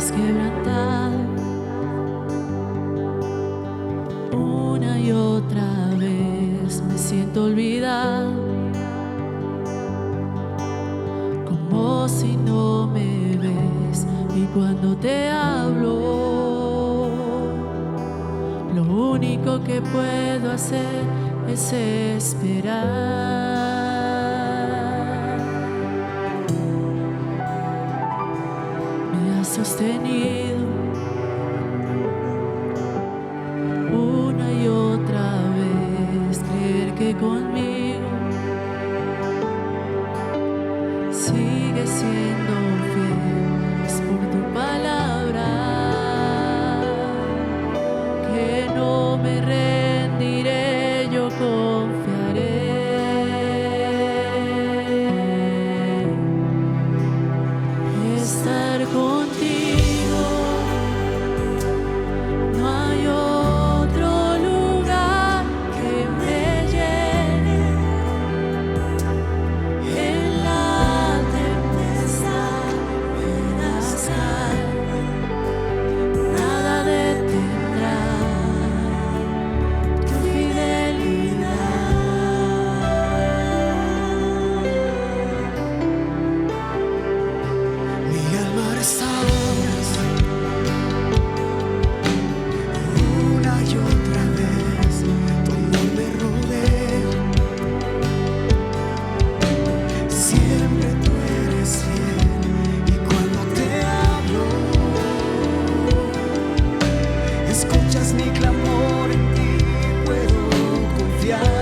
has quebrantado. Una y otra vez me siento olvidado, como si no me ves. Y cuando te hablo, lo único que puedo hacer es esperar. Me has sostenido una y otra vez, creer que conmigo sigue siendo fiel. Es por tu palabra que no me rendiré, yo confiaré. Estar contigo, no hay otro lugar que me llene. En la tempestad me das calma, nada detendrá tu fidelidad. Mi alma restauras una y otra vez, donde me rodeo. Siempre tú eres fiel, y cuando te hablo, escuchas mi clamor, en ti puedo confiar.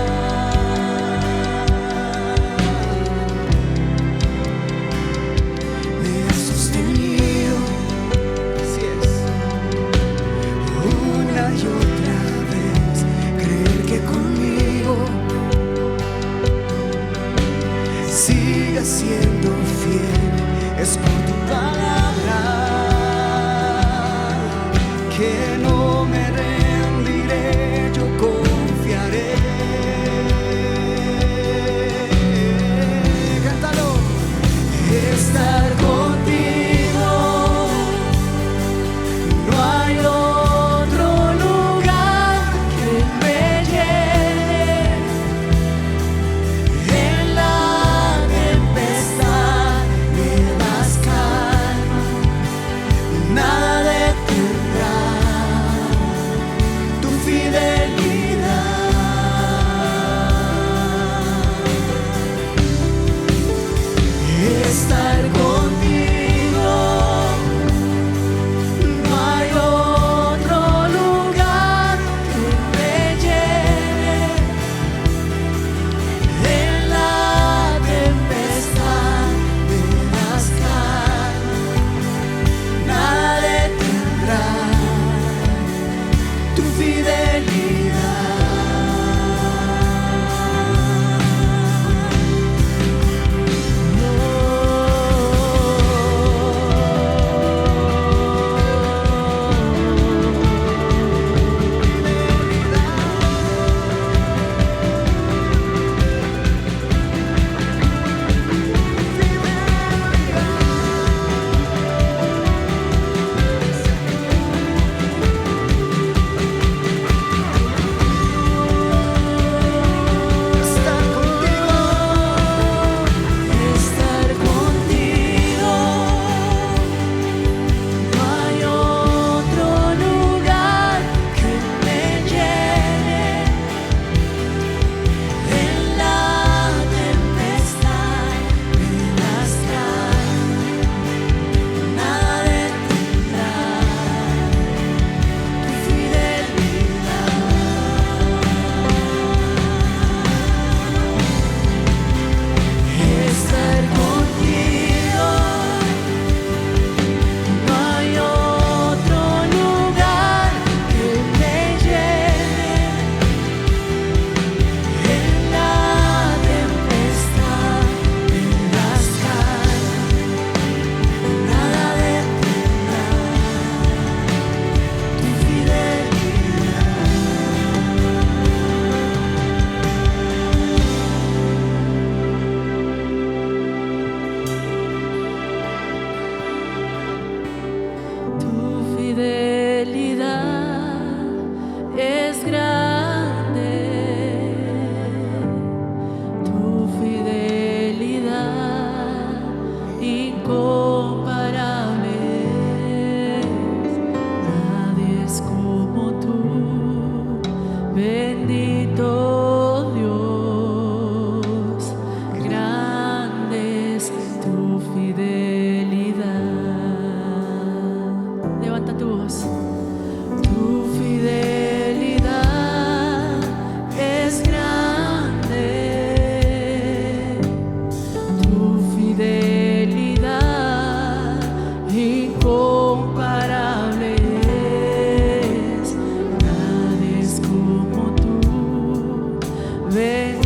Me has sostenido, así es, una y otra vez, creer que conmigo sigas siendo fiel. Es por tu palabra que no me rendiré, yo confiaré. Cántalo. Estar contigo, no hay otro lugar que me llene. En la tempestad me das calma,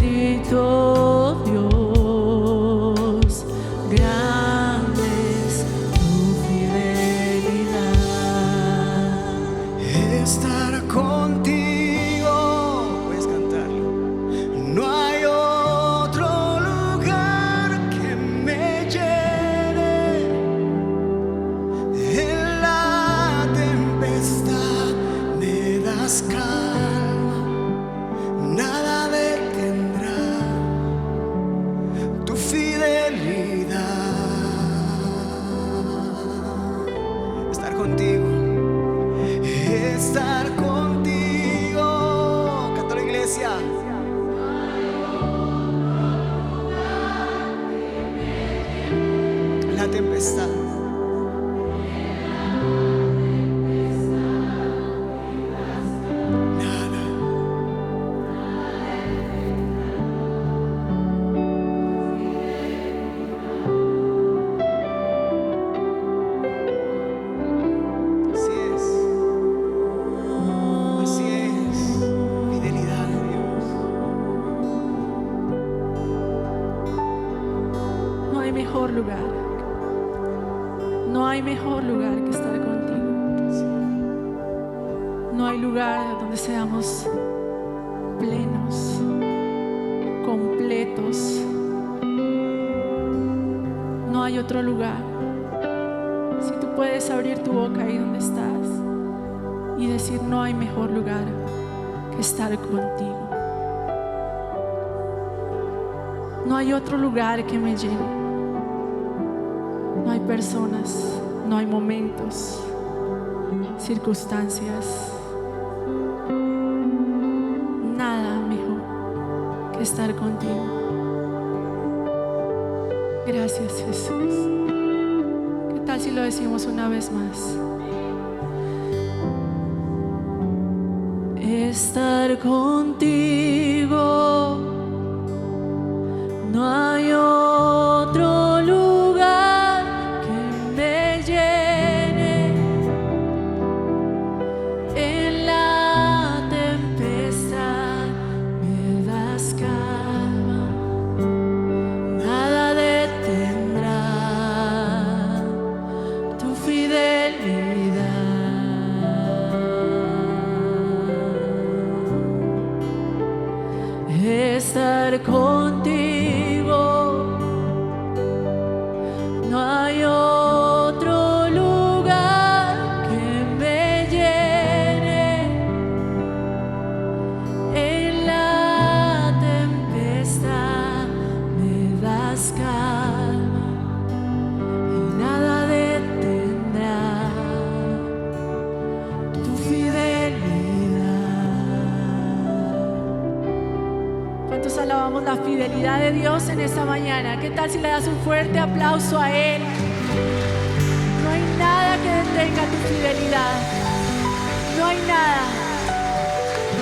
bendito Dios, grande es tu fidelidad. Estar contigo, puedes cantarlo. No hay otro lugar que me llene. En la tempestad me das calma, nada detendrá tu fidelidad. Estar contigo. Estar contigo, canta la iglesia. La tempestad. Nada. Así es. Así es, fidelidad de Dios. No hay mejor lugar. No hay mejor lugar que estar contigo. No hay lugar donde seamos plenos, completos. No hay otro lugar. Si tú puedes abrir tu boca ahí donde estás y decir: no hay mejor lugar que estar contigo. No hay otro lugar que me llene. No hay personas, no hay momentos, circunstancias, nada mejor que estar contigo. Gracias, Jesús. ¿Qué tal si lo decimos una vez más? Estar contigo, no hay otro lugar que me llene. En la tempestad me das calma, nada detendrá tu fidelidad. Estar contigo, no hay otro lugar que me llene. En la tempestad me das calma y nada detendrá tu fidelidad. ¿Cuántos alabamos la fidelidad de Dios en esta mañana? ¿Qué tal si le das un fuerte aplauso a Él? No hay nada que detenga tu fidelidad. No hay nada.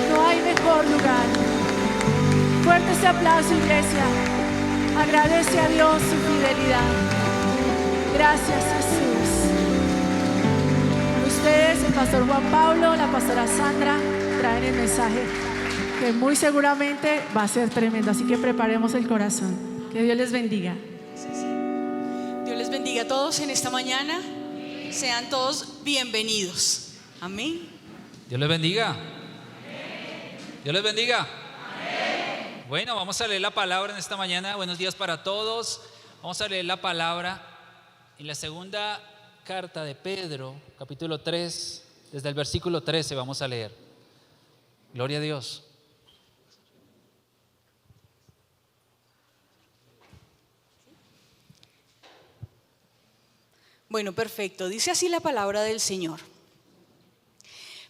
No hay mejor lugar. Fuerte ese aplauso, iglesia. Agradece a Dios su fidelidad. Gracias, Jesús. Ustedes, el pastor Juan Pablo, la pastora Sandra, traen el mensaje que muy seguramente va a ser tremendo. Así que preparemos el corazón. Que Dios les bendiga. Dios les bendiga a todos en esta mañana. Sean todos bienvenidos. Amén. Dios les bendiga. Dios les bendiga. Bueno, vamos a leer la palabra en esta mañana. Buenos días para todos. Vamos a leer la palabra en la segunda carta de Pedro, capítulo 3, desde el versículo 13 vamos a leer. Gloria a Dios. Bueno, perfecto. Dice así la palabra del Señor.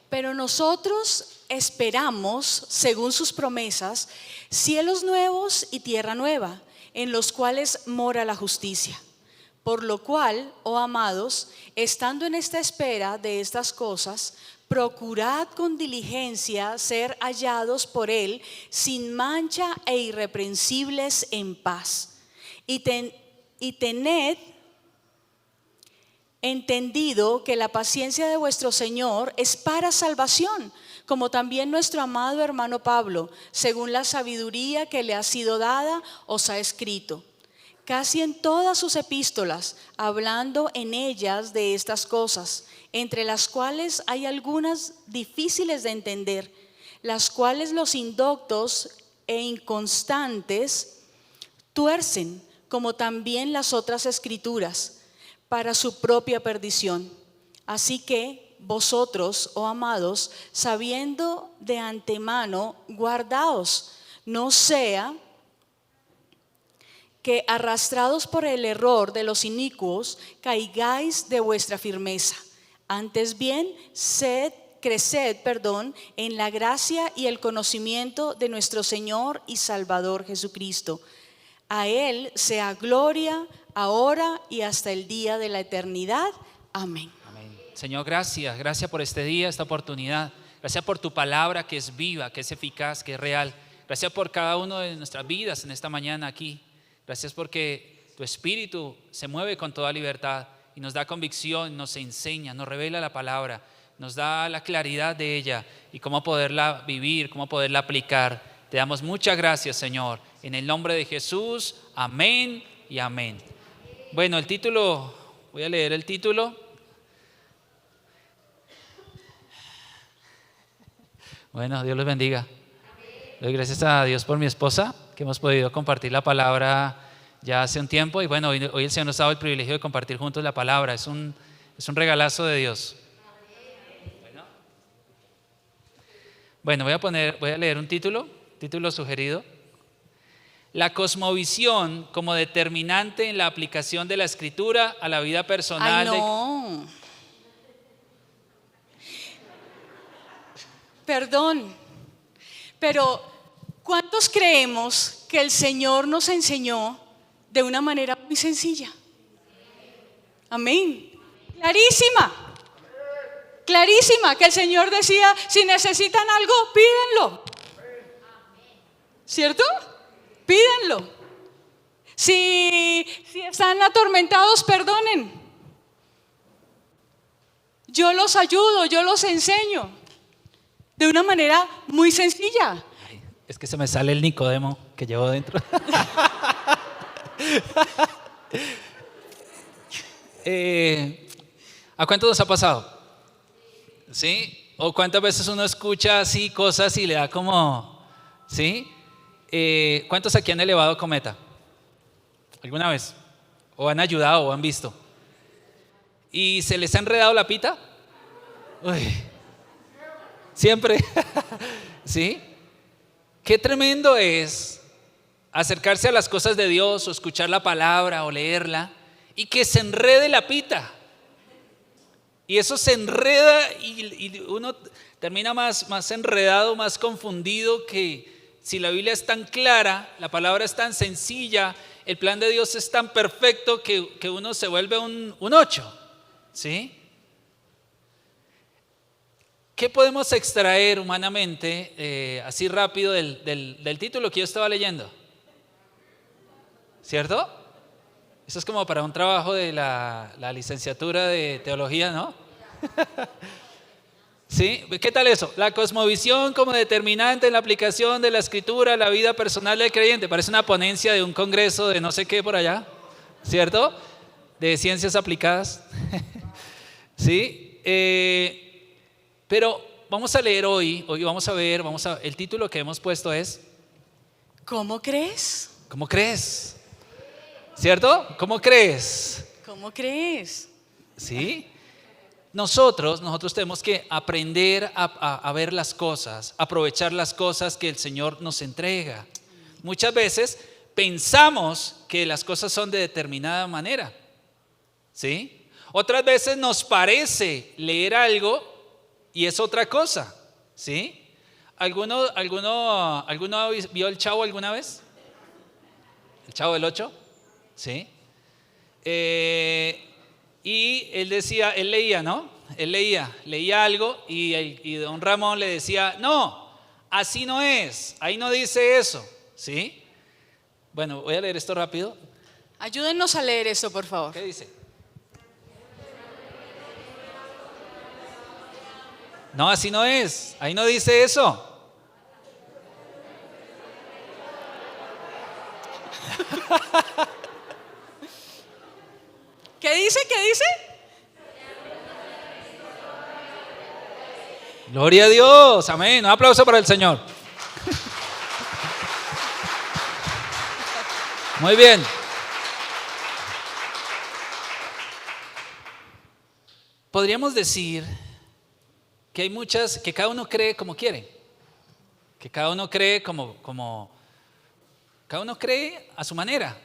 Pero nosotros esperamos, según sus promesas, cielos nuevos y tierra nueva, en los cuales mora la justicia. Por lo cual, oh amados, estando en esta espera de estas cosas, procurad con diligencia ser hallados por Él sin mancha e irreprensibles en paz. Y tened entendido que la paciencia de vuestro Señor es para salvación, como también nuestro amado hermano Pablo, según la sabiduría que le ha sido dada, os ha escrito. Casi en todas sus epístolas, hablando en ellas de estas cosas, entre las cuales hay algunas difíciles de entender, las cuales los indoctos e inconstantes tuercen, como también las otras escrituras, para su propia perdición. Así que vosotros, oh amados, sabiendo de antemano, guardaos, no sea que arrastrados por el error de los inicuos, caigáis de vuestra firmeza. Antes bien, creced en la gracia y el conocimiento de nuestro Señor y Salvador Jesucristo. A Él sea gloria, ahora y hasta el día de la eternidad. Amén. Amén. Señor, gracias por este día, esta oportunidad. Gracias por tu palabra que es viva, que es eficaz, que es real. Gracias por cada uno de nuestras vidas en esta mañana aquí. Gracias porque tu Espíritu se mueve con toda libertad y nos da convicción, nos enseña, nos revela la palabra, nos da la claridad de ella y cómo poderla vivir, cómo poderla aplicar. Te damos muchas gracias, Señor. En el nombre de Jesús, amén y amén. Bueno, el título, voy a leer el título. Bueno, Dios los bendiga. Doy gracias a Dios por mi esposa, que hemos podido compartir la palabra ya hace un tiempo. Y bueno, hoy el Señor nos ha dado el privilegio de compartir juntos la palabra. Es un regalazo de Dios. Bueno, voy a leer un título sugerido. La cosmovisión como determinante en la aplicación de la Escritura a la vida personal. Ay, no. Perdón, pero ¿cuántos creemos que el Señor nos enseñó de una manera muy sencilla? Amén. Clarísima, que el Señor decía, si necesitan algo, pídenlo. ¿Cierto? Pídenlo. Si están atormentados, perdonen. Yo los ayudo, yo los enseño. De una manera muy sencilla. Ay, es que se me sale el Nicodemo que llevo dentro. ¿A cuántos nos ha pasado? ¿Sí? ¿O cuántas veces uno escucha así cosas y le da como, ¿sí? ¿Cuántos aquí han elevado cometa? ¿Alguna vez? ¿O han ayudado o han visto? ¿Y se les ha enredado la pita? Uy, siempre. ¿Sí? Qué tremendo es acercarse a las cosas de Dios o escuchar la palabra o leerla y que se enrede la pita. Y eso se enreda y uno termina más enredado, más confundido, que si la Biblia es tan clara, la palabra es tan sencilla, el plan de Dios es tan perfecto que uno se vuelve un 8. ¿Sí? ¿Qué podemos extraer humanamente así rápido del título que yo estaba leyendo? ¿Cierto? Eso es como para un trabajo de la licenciatura de teología, ¿no? ¿Sí? ¿Qué tal eso? La cosmovisión como determinante en la aplicación de la Escritura a la vida personal del creyente. Parece una ponencia de un congreso de no sé qué por allá, ¿cierto? De ciencias aplicadas. ¿Sí? Pero vamos a leer hoy vamos a ver, el título que hemos puesto es ¿Cómo crees? ¿Cómo crees? ¿Cierto? ¿Cómo crees? ¿Cómo crees? ¿Sí? Nosotros tenemos que aprender a ver las cosas, aprovechar las cosas que el Señor nos entrega. Muchas veces pensamos que las cosas son de determinada manera, ¿sí? Otras veces nos parece leer algo y es otra cosa, ¿sí? ¿Alguno vio El Chavo alguna vez? ¿El Chavo del 8? ¿Sí? Y él leía, ¿no? Él leía algo y don Ramón le decía, no, así no es, ahí no dice eso, ¿sí? Bueno, voy a leer esto rápido. Ayúdennos a leer eso, por favor. ¿Qué dice? No, así no es. Ahí no dice eso. ¿Qué dice? ¿Qué dice? Gloria a Dios. Amén. Un aplauso para el Señor. Muy bien. Podríamos decir que hay muchas, que cada uno cree como quiere. Que cada uno cree cada uno cree a su manera.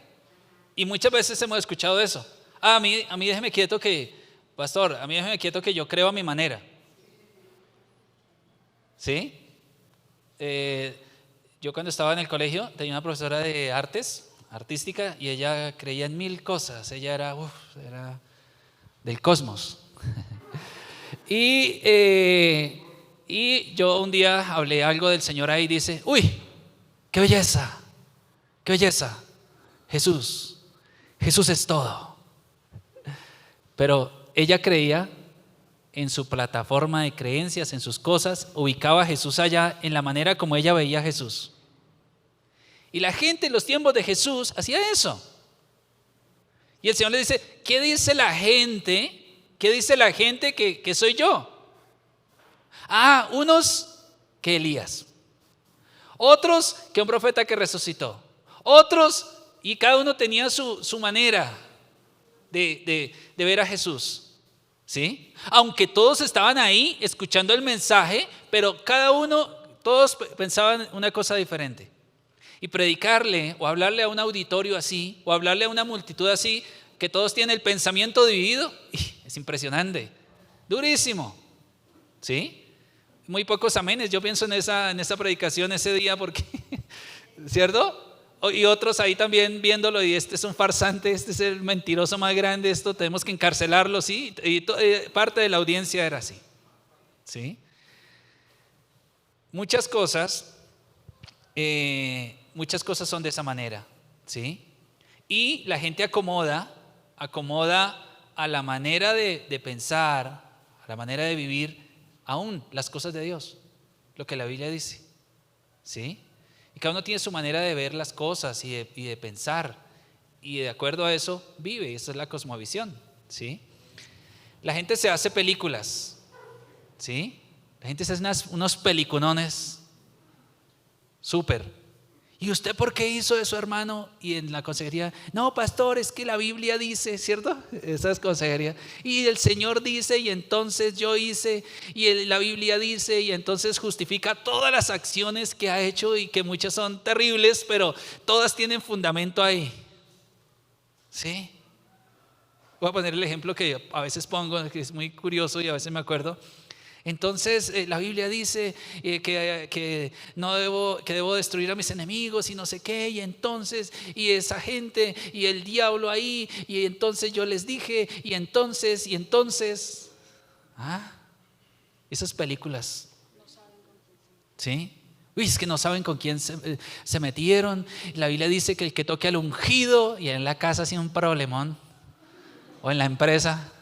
Y muchas veces hemos escuchado eso. A mí déjeme quieto pastor, a mí déjeme quieto que yo creo a mi manera. ¿Sí? Yo cuando estaba en el colegio tenía una profesora de artística, y ella creía en 1000 cosas. Ella era del cosmos. Y yo un día hablé algo del Señor ahí y dice, uy, qué belleza, Jesús es todo. Pero ella creía en su plataforma de creencias, en sus cosas, ubicaba a Jesús allá en la manera como ella veía a Jesús. Y la gente en los tiempos de Jesús hacía eso. Y el Señor le dice, ¿qué dice la gente? ¿Qué dice la gente que soy yo? Unos que Elías, otros que un profeta que resucitó, otros, y cada uno tenía su manera de ver a Jesús, ¿sí? Aunque todos estaban ahí escuchando el mensaje, pero todos pensaban una cosa diferente. Y predicarle o hablarle a un auditorio así, o hablarle a una multitud así, que todos tienen el pensamiento dividido, es impresionante, durísimo, ¿sí? Muy pocos amenes, yo pienso en esa predicación ese día, porque, ¿cierto? Y otros ahí también viéndolo, y este es un farsante, este es el mentiroso más grande, esto tenemos que encarcelarlo, ¿sí? Y parte de la audiencia era así, ¿sí? Muchas cosas son de esa manera, ¿sí? Y la gente acomoda a la manera de pensar, a la manera de vivir, aún las cosas de Dios, lo que la Biblia dice, ¿sí? Y cada uno tiene su manera de ver las cosas y de pensar, y de acuerdo a eso vive. Esa es la cosmovisión, ¿sí? La gente se hace películas, ¿sí? La gente se hace unos peliculones súper. ¿Y usted por qué hizo eso, hermano? Y en la consejería, no, pastor, es que la Biblia dice, ¿cierto? Esa es consejería. Y el Señor dice, y entonces yo hice, y la Biblia dice, y entonces justifica todas las acciones que ha hecho, y que muchas son terribles, pero todas tienen fundamento ahí, ¿sí? Voy a poner el ejemplo que a veces pongo, que es muy curioso y a veces me acuerdo. Entonces la Biblia dice que debo destruir a mis enemigos y no sé qué, y entonces, y esa gente, y el diablo ahí, y entonces yo les dije, y entonces, esas películas, ¿sí? Uy, es que no saben con quién se metieron. La Biblia dice que el que toque al ungido, y en la casa hace un problemón, o en la empresa,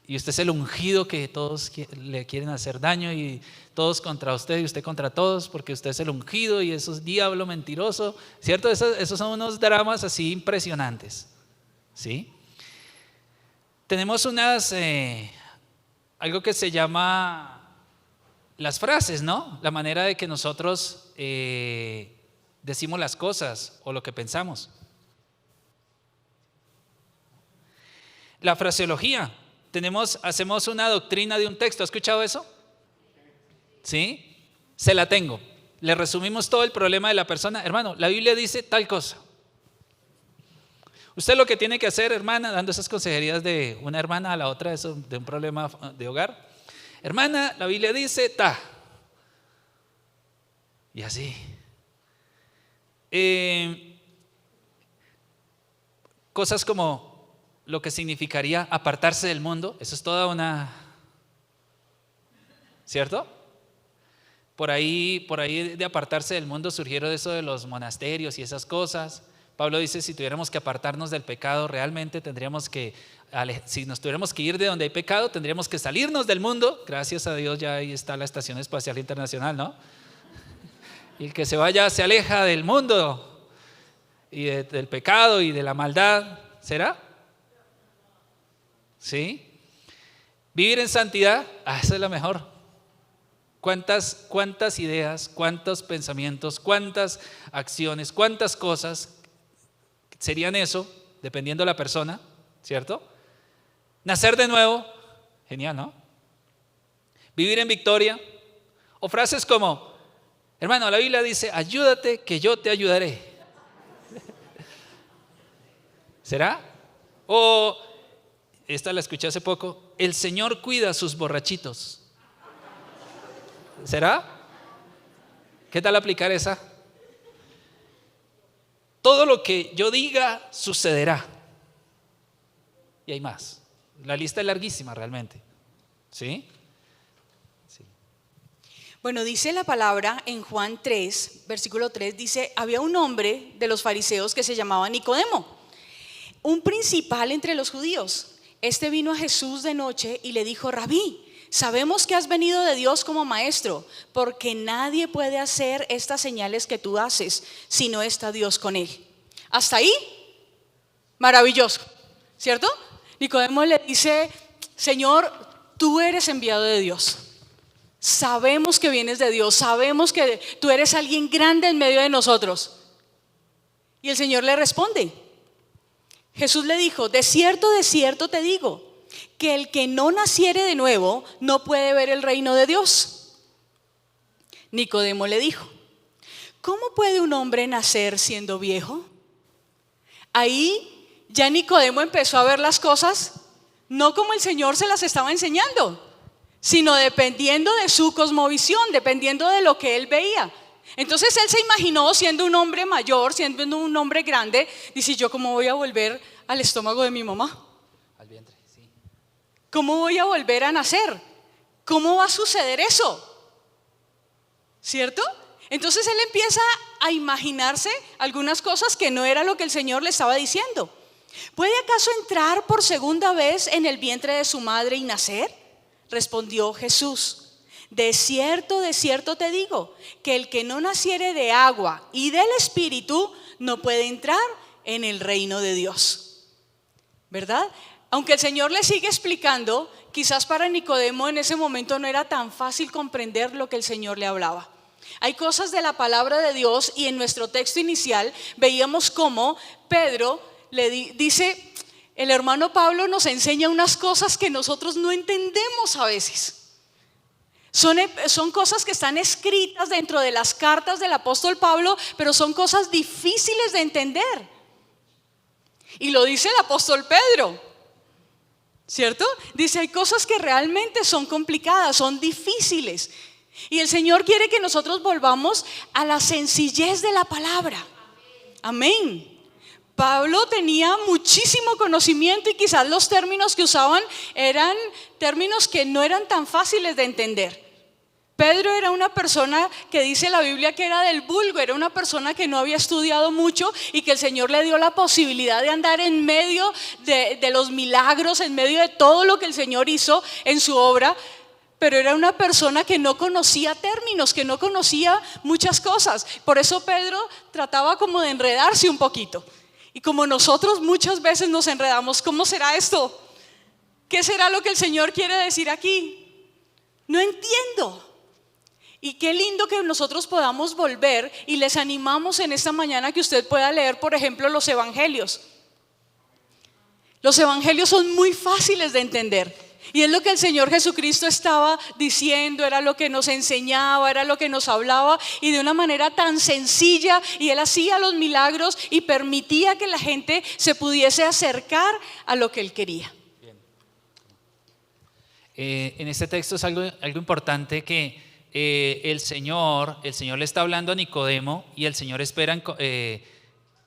y usted es el ungido que todos le quieren hacer daño, y todos contra usted y usted contra todos, porque usted es el ungido y eso es diablo mentiroso, ¿cierto? Esos son unos dramas así impresionantes, ¿sí? Tenemos algo que se llama las frases, ¿no? La manera de que nosotros decimos las cosas o lo que pensamos. La fraseología. Hacemos una doctrina de un texto. ¿Ha escuchado eso? ¿Sí? Se la tengo. Le resumimos todo el problema de la persona. Hermano, la Biblia dice tal cosa. Usted lo que tiene que hacer, hermana, dando esas consejerías de una hermana a la otra, eso, de un problema de hogar. Hermana, la Biblia dice ta. Y así. Cosas como lo que significaría apartarse del mundo. Eso es toda una, ¿cierto? Por ahí de apartarse del mundo surgieron eso de los monasterios y esas cosas. Pablo dice, si tuviéramos que apartarnos del pecado, realmente si nos tuviéramos que ir de donde hay pecado, tendríamos que salirnos del mundo. Gracias a Dios ya ahí está la Estación Espacial Internacional, ¿no? Y el que se vaya se aleja del mundo y del pecado y de la maldad. ¿Será? ¿Sí? Vivir en santidad, esa es la mejor. ¿Cuántas ideas, cuántos pensamientos, cuántas acciones, cuántas cosas serían eso, dependiendo de la persona, ¿cierto? Nacer de nuevo, genial, ¿no? Vivir en victoria, o frases como, hermano, la Biblia dice, ayúdate que yo te ayudaré. ¿Será? O, esta la escuché hace poco, el Señor cuida a sus borrachitos. ¿Será? ¿Qué tal aplicar esa? Todo lo que yo diga sucederá. Y hay más. La lista es larguísima realmente. ¿Sí? Sí. Bueno, dice la palabra en Juan 3, versículo 3, dice, había un hombre de los fariseos que se llamaba Nicodemo, un principal entre los judíos. Este vino a Jesús de noche y le dijo, Rabí, sabemos que has venido de Dios como maestro, porque nadie puede hacer estas señales que tú haces si no está Dios con él. Hasta ahí, maravilloso, ¿cierto? Nicodemo le dice, Señor, tú eres enviado de Dios. Sabemos que vienes de Dios, sabemos que tú eres alguien grande en medio de nosotros. Y el Señor le responde. Jesús le dijo, de cierto te digo, que el que no naciere de nuevo no puede ver el reino de Dios. Nicodemo le dijo, ¿cómo puede un hombre nacer siendo viejo? Ahí ya Nicodemo empezó a ver las cosas no como el Señor se las estaba enseñando, sino dependiendo de su cosmovisión, dependiendo de lo que él veía. Entonces él se imaginó siendo un hombre mayor, siendo un hombre grande, dice, ¿yo cómo voy a volver al estómago de mi mamá? Al vientre, sí. ¿Cómo voy a volver a nacer? ¿Cómo va a suceder eso? ¿Cierto? Entonces él empieza a imaginarse algunas cosas que no era lo que el Señor le estaba diciendo. ¿Puede acaso entrar por segunda vez en el vientre de su madre y nacer? Respondió Jesús. De cierto te digo, que el que no naciere de agua y del Espíritu no puede entrar en el reino de Dios. ¿Verdad? Aunque el Señor le sigue explicando, quizás para Nicodemo en ese momento no era tan fácil comprender lo que el Señor le hablaba. Hay cosas de la palabra de Dios y en nuestro texto inicial veíamos cómo Pedro le dice, el hermano Pablo nos enseña unas cosas que nosotros no entendemos a veces. Son cosas que están escritas dentro de las cartas del apóstol Pablo, pero son cosas difíciles de entender. Y lo dice el apóstol Pedro, ¿cierto? Dice, hay cosas que realmente son complicadas, son difíciles. Y el Señor quiere que nosotros volvamos a la sencillez de la palabra. Amén. Pablo tenía muchísimo conocimiento y quizás los términos que usaban eran términos que no eran tan fáciles de entender. Pedro era una persona que dice la Biblia que era del vulgo, era una persona que no había estudiado mucho y que el Señor le dio la posibilidad de andar en medio de los milagros, en medio de todo lo que el Señor hizo en su obra. Pero era una persona que no conocía términos, que no conocía muchas cosas. Por eso Pedro trataba como de enredarse un poquito. Y como nosotros muchas veces nos enredamos, ¿cómo será esto? ¿Qué será lo que el Señor quiere decir aquí? No entiendo. Y qué lindo que nosotros podamos volver y les animamos en esta mañana que usted pueda leer, por ejemplo, los evangelios. Los evangelios son muy fáciles de entender. Y es lo que el Señor Jesucristo estaba diciendo, era lo que nos enseñaba, era lo que nos hablaba y de una manera tan sencilla, y Él hacía los milagros y permitía que la gente se pudiese acercar a lo que Él quería. Bien. En este texto es algo importante que el Señor le está hablando a Nicodemo y el Señor espera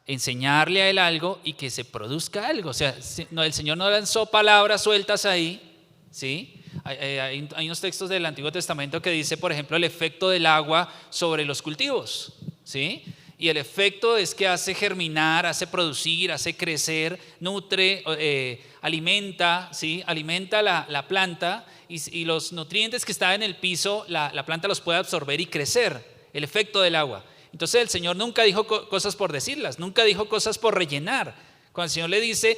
enseñarle a él algo y que se produzca algo. O sea, el Señor no lanzó palabras sueltas ahí. ¿Sí? Hay unos textos del Antiguo Testamento que dice, por ejemplo, el efecto del agua sobre los cultivos, ¿sí? y el efecto es que hace germinar, hace producir, hace crecer, nutre, alimenta, ¿sí? Alimenta la planta y los nutrientes que están en el piso, la planta los puede absorber y crecer, el efecto del agua. Entonces el Señor nunca dijo cosas por decirlas, nunca dijo cosas por rellenar. Cuando el Señor le dice,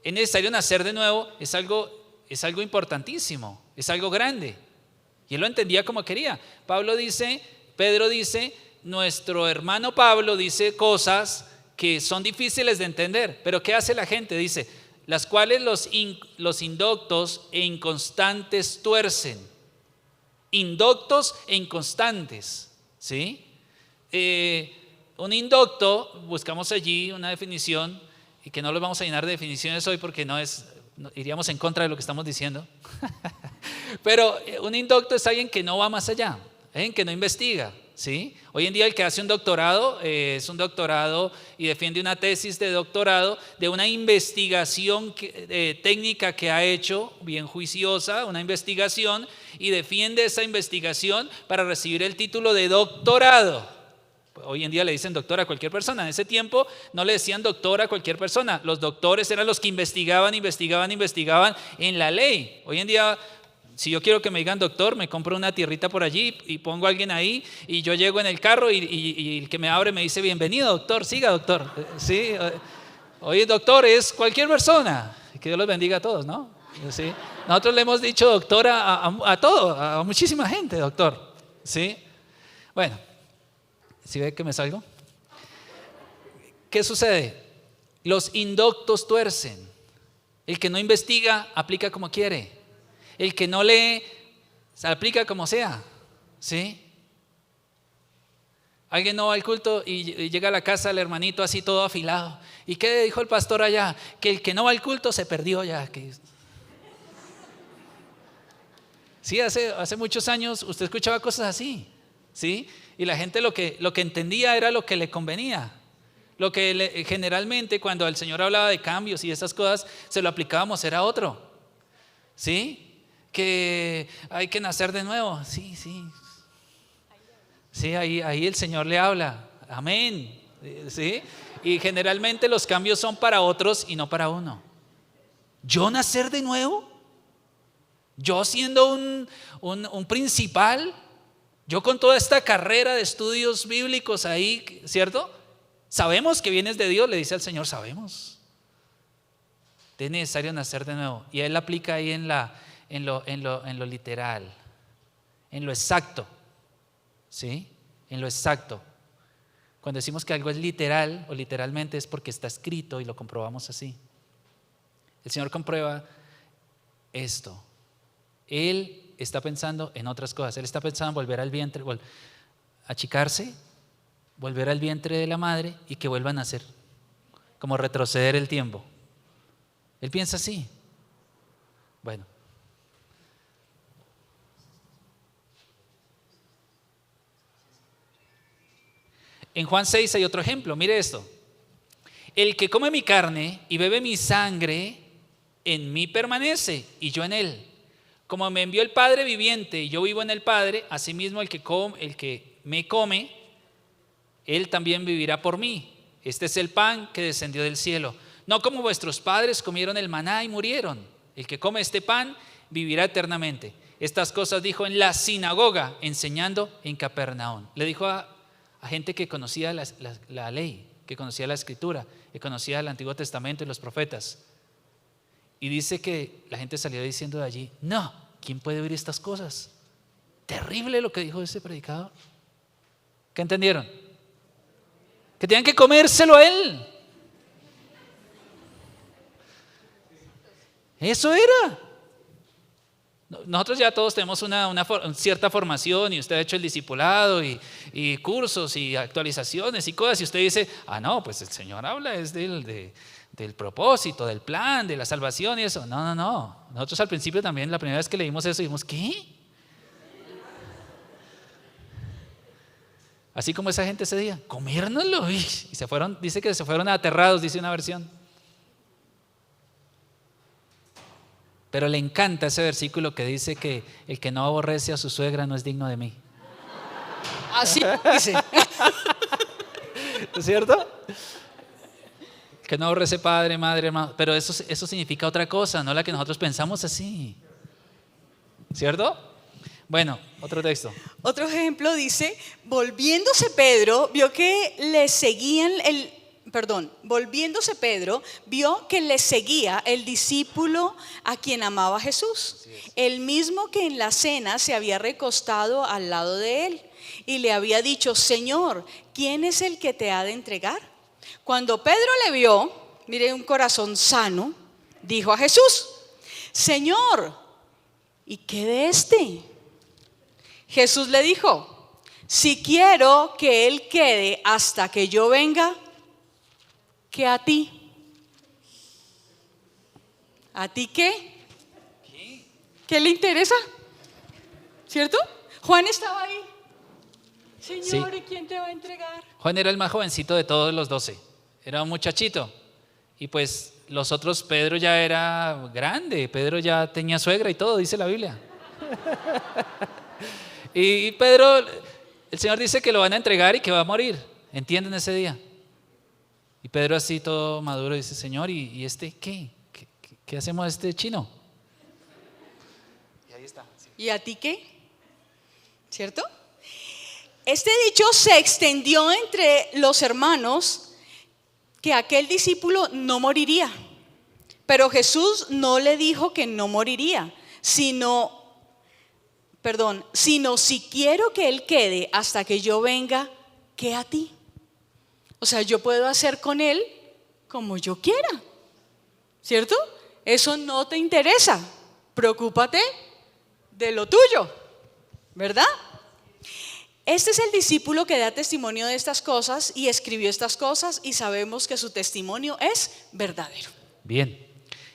es necesario nacer de nuevo, es algo importantísimo, es algo grande. Y él lo entendía como quería. Pedro dice, nuestro hermano Pablo dice cosas que son difíciles de entender, pero ¿qué hace la gente? Dice, las cuales los indoctos e inconstantes tuercen. Indoctos e inconstantes, ¿sí? Un indocto, buscamos allí una definición, y que no lo vamos a llenar de definiciones hoy porque iríamos en contra de lo que estamos diciendo. Pero un indocto es alguien que no va más allá, alguien que no investiga, ¿sí? Hoy en día el que hace un doctorado es un doctorado y defiende una tesis de doctorado de una investigación técnica que ha hecho, bien juiciosa, una investigación, y defiende esa investigación para recibir el título de doctorado. Hoy en día le dicen doctor a cualquier persona. En ese tiempo no le decían doctor a cualquier persona. Los doctores eran los que investigaban en la ley. Hoy en día, si yo quiero que me digan doctor, me compro una tierrita por allí y pongo a alguien ahí, y yo llego en el carro y el que me abre me dice, bienvenido doctor, siga doctor. ¿Sí? Hoy doctor es cualquier persona. Que Dios los bendiga a todos, ¿no? ¿Sí? Nosotros le hemos dicho doctor a todo, a muchísima gente, doctor. ¿Sí? Bueno, ¿sí ve que me salgo? ¿Qué sucede? Los indoctos tuercen. El que no investiga, aplica como quiere. El que no lee, se aplica como sea. ¿Sí? Alguien no va al culto y llega a la casa el hermanito así todo afilado. ¿Y qué dijo el pastor allá? Que el que no va al culto se perdió ya. Sí, hace muchos años usted escuchaba cosas así. ¿Sí? Y la gente lo que entendía era lo que le convenía. Lo que generalmente cuando el Señor hablaba de cambios y esas cosas, se lo aplicábamos, era otro. ¿Sí? Que hay que nacer de nuevo. Sí. Sí, ahí el Señor le habla. Amén. ¿Sí? Y generalmente los cambios son para otros y no para uno. ¿Yo nacer de nuevo? ¿Yo siendo un principal? Yo con toda esta carrera de estudios bíblicos ahí, ¿cierto? Sabemos que vienes de Dios, le dice al Señor, sabemos. Es necesario nacer de nuevo. Y Él aplica ahí en lo literal, en lo exacto. ¿Sí? En lo exacto. Cuando decimos que algo es literal o literalmente es porque está escrito y lo comprobamos así. El Señor comprueba esto. Él está pensando en otras cosas. Él está pensando en volver al vientre, achicarse, volver al vientre de la madre y que vuelva a nacer, como retroceder el tiempo. Él piensa así. Bueno. En Juan 6 hay otro ejemplo, mire esto. El que come mi carne y bebe mi sangre, en mí permanece y yo en él. Como me envió el Padre viviente y yo vivo en el Padre, asimismo el que me come, él también vivirá por mí. Este es el pan que descendió del cielo. No como vuestros padres comieron el maná y murieron. El que come este pan vivirá eternamente. Estas cosas dijo en la sinagoga, enseñando en Capernaum. Le dijo a gente que conocía la ley, que conocía la escritura, que conocía el Antiguo Testamento y los profetas. Y dice que la gente salió diciendo de allí, no, ¿quién puede oír estas cosas? Terrible lo que dijo ese predicador. ¿Qué entendieron? Que tenían que comérselo a él. Eso era. Nosotros ya todos tenemos una cierta formación y usted ha hecho el discipulado y cursos y actualizaciones y cosas y usted dice, no, pues el Señor habla es del propósito, del plan, de la salvación y eso. No. Nosotros al principio también, la primera vez que leímos eso, dijimos, ¿qué? Así como esa gente ese día, comérnoslo. Y se fueron, dice que se fueron aterrados, dice una versión. Pero le encanta ese versículo que dice que el que no aborrece a su suegra no es digno de mí. Así dice. ¿Es cierto? Que no aborrece padre, madre, hermano. Pero eso significa otra cosa, no la que nosotros pensamos así. ¿Cierto? Bueno, otro texto. Otro ejemplo dice, volviéndose Pedro, vio que le seguía el discípulo a quien amaba Jesús, el mismo que en la cena se había recostado al lado de él y le había dicho, Señor, ¿quién es el que te ha de entregar? Cuando Pedro le vio, mire, un corazón sano, dijo a Jesús, Señor, ¿y qué de este? Jesús le dijo, si quiero que él quede hasta que yo venga, ¿qué a ti? ¿A ti qué? ¿Qué le interesa? ¿Cierto? Juan estaba ahí. Señor, sí. ¿Y quién te va a entregar? Juan era el más jovencito de todos los 12. Era un muchachito. Y pues los otros, Pedro ya era grande. Pedro ya tenía suegra y todo, dice la Biblia. Y Pedro, el Señor dice que lo van a entregar y que va a morir. ¿Entienden ese día? Y Pedro así todo maduro dice, Señor, ¿y este qué? ¿Qué hacemos a este chino? Y ahí está. Sí. ¿Y a ti qué? ¿Cierto? Este dicho se extendió entre los hermanos que aquel discípulo no moriría. Pero Jesús no le dijo que no moriría, sino si quiero que él quede hasta que yo venga, ¿qué a ti? O sea, yo puedo hacer con él como yo quiera, ¿cierto? Eso no te interesa, preocúpate de lo tuyo, ¿verdad? Este es el discípulo que da testimonio de estas cosas y escribió estas cosas y sabemos que su testimonio es verdadero. Bien,